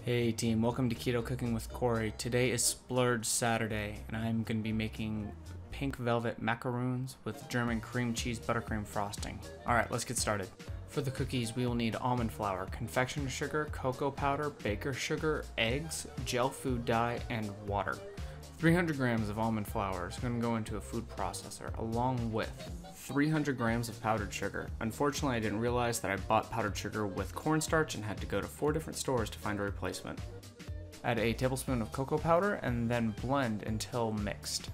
Hey team, welcome to Keto Cooking with Corey. Today is Splurge Saturday and I'm going to be making pink velvet macaroons with German cream cheese buttercream frosting. Alright, let's get started. For the cookies we will need almond flour, confectioner sugar, cocoa powder, baker sugar, eggs, gel food dye, and water. 300 grams of almond flour is going to go into a food processor along with 300 grams of powdered sugar. Unfortunately, I didn't realize that I bought powdered sugar with cornstarch and had to go to 4 different stores to find a replacement. Add a tablespoon of cocoa powder and then blend until mixed.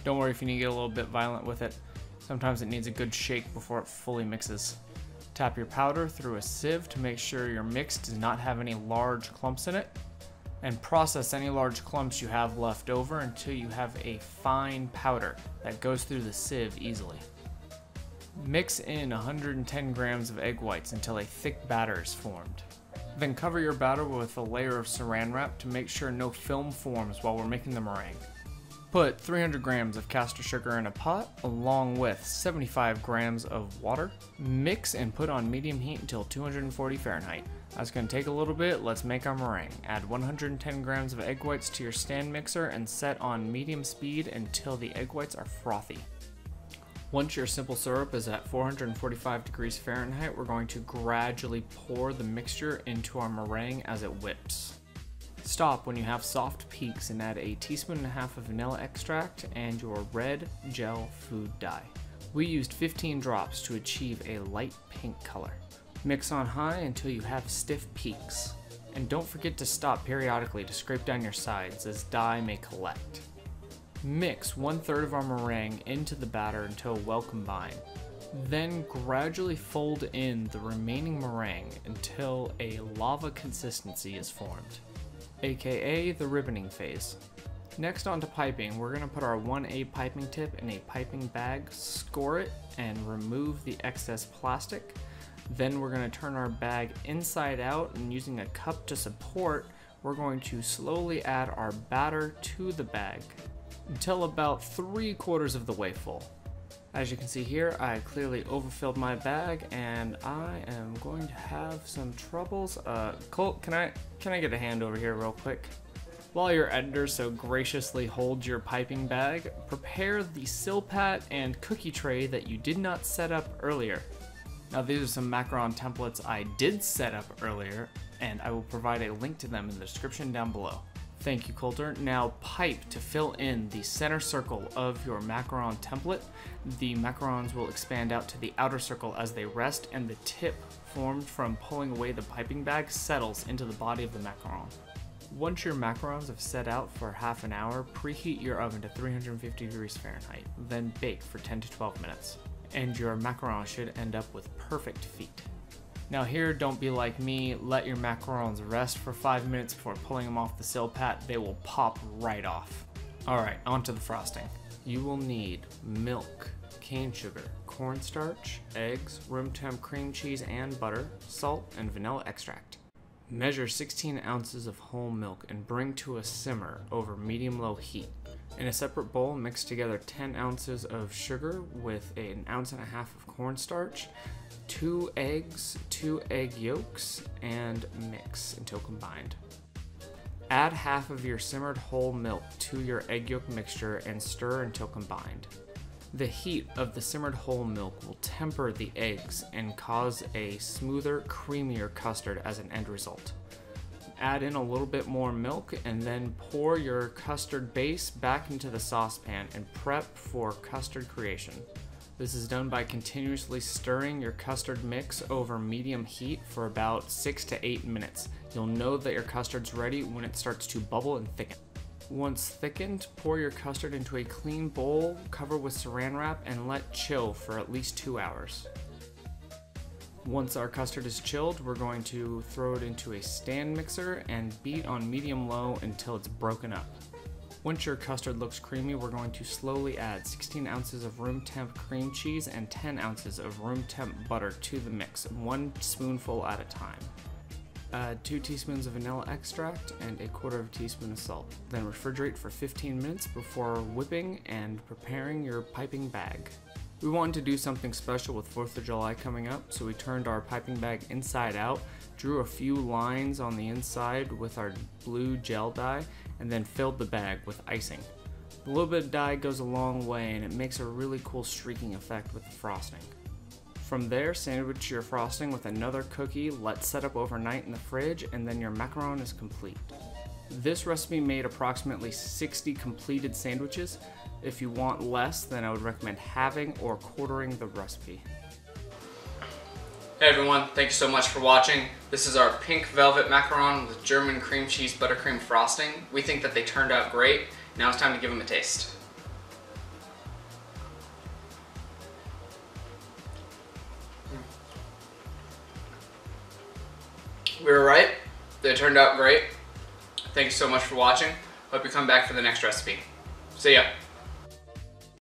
Don't worry if you need to get a little bit violent with it. Sometimes it needs a good shake before it fully mixes. Tap your powder through a sieve to make sure your mix does not have any large clumps in it. And process any large clumps you have left over until you have a fine powder that goes through the sieve easily. Mix in 110 grams of egg whites until a thick batter is formed. Then cover your batter with a layer of saran wrap to make sure no film forms while we're making the meringue. Put 300 grams of caster sugar in a pot along with 75 grams of water. Mix and put on medium heat until 240 Fahrenheit. That's going to take a little bit, let's make our meringue. Add 110 grams of egg whites to your stand mixer and set on medium speed until the egg whites are frothy. Once your simple syrup is at 445 degrees Fahrenheit, we're going to gradually pour the mixture into our meringue as it whips. Stop when you have soft peaks and add a teaspoon and a half of vanilla extract and your red gel food dye. We used 15 drops to achieve a light pink color. Mix on high until you have stiff peaks. And don't forget to stop periodically to scrape down your sides as dye may collect. Mix 1/3 of our meringue into the batter until well combined. Then gradually fold in the remaining meringue until a lava consistency is formed, aka the ribboning phase. Next on to piping, we're going to put our 1A piping tip in a piping bag, score it, and remove the excess plastic. Then we're going to turn our bag inside out and using a cup to support, we're going to slowly add our batter to the bag until about 3/4 of the way full. As you can see here, I clearly overfilled my bag and I am going to have some troubles. Colt, can I get a hand over here real quick? While your editor so graciously holds your piping bag, prepare the silpat and cookie tray that you did not set up earlier. Now these are some macaron templates I did set up earlier, and I will provide a link to them in the description down below. Thank you, Coulter. Now pipe to fill in the center circle of your macaron template. The macarons will expand out to the outer circle as they rest, and the tip formed from pulling away the piping bag settles into the body of the macaron. Once your macarons have set out for half an hour, preheat your oven to 350 degrees Fahrenheit, then bake for 10 to 12 minutes. And your macaron should end up with perfect feet. Now here, don't be like me, let your macarons rest for 5 minutes before pulling them off the silpat, they will pop right off. Alright, onto the frosting. You will need milk, cane sugar, cornstarch, eggs, room temp cream cheese and butter, salt, and vanilla extract. Measure 16 ounces of whole milk and bring to a simmer over medium-low heat. In a separate bowl, mix together 10 ounces of sugar with an ounce and a half of cornstarch, 2 eggs, 2 egg yolks, and mix until combined. Add half of your simmered whole milk to your egg yolk mixture and stir until combined. The heat of the simmered whole milk will temper the eggs and cause a smoother, creamier custard as an end result. Add in a little bit more milk and then pour your custard base back into the saucepan and prep for custard creation. This is done by continuously stirring your custard mix over medium heat for about 6 to 8 minutes. You'll know that your custard's ready when it starts to bubble and thicken. Once thickened, pour your custard into a clean bowl, cover with saran wrap, and let chill for at least 2 hours. Once our custard is chilled, we're going to throw it into a stand mixer and beat on medium-low until it's broken up. Once your custard looks creamy, we're going to slowly add 16 ounces of room temp cream cheese and 10 ounces of room temp butter to the mix, 1 spoonful at a time. Add 2 teaspoons of vanilla extract and 1/4 teaspoon of salt. Then refrigerate for 15 minutes before whipping and preparing your piping bag. We wanted to do something special with 4th of July coming up, so we turned our piping bag inside out drew a few lines on the inside with our blue gel dye, and then filled the bag with icing. A little bit of dye goes a long way, and it makes a really cool streaking effect with the frosting. From there, sandwich your frosting with another cookie, let set up overnight in the fridge, and then your macaron is complete. This recipe made approximately 60 completed sandwiches. If you want less, then I would recommend halving or quartering the recipe. Hey everyone, thank you so much for watching. This is our pink velvet macaron with German cream cheese buttercream frosting. We think that they turned out great. Now it's time to give them a taste. We were right. They turned out great. Thank you so much for watching. Hope you come back for the next recipe. See ya.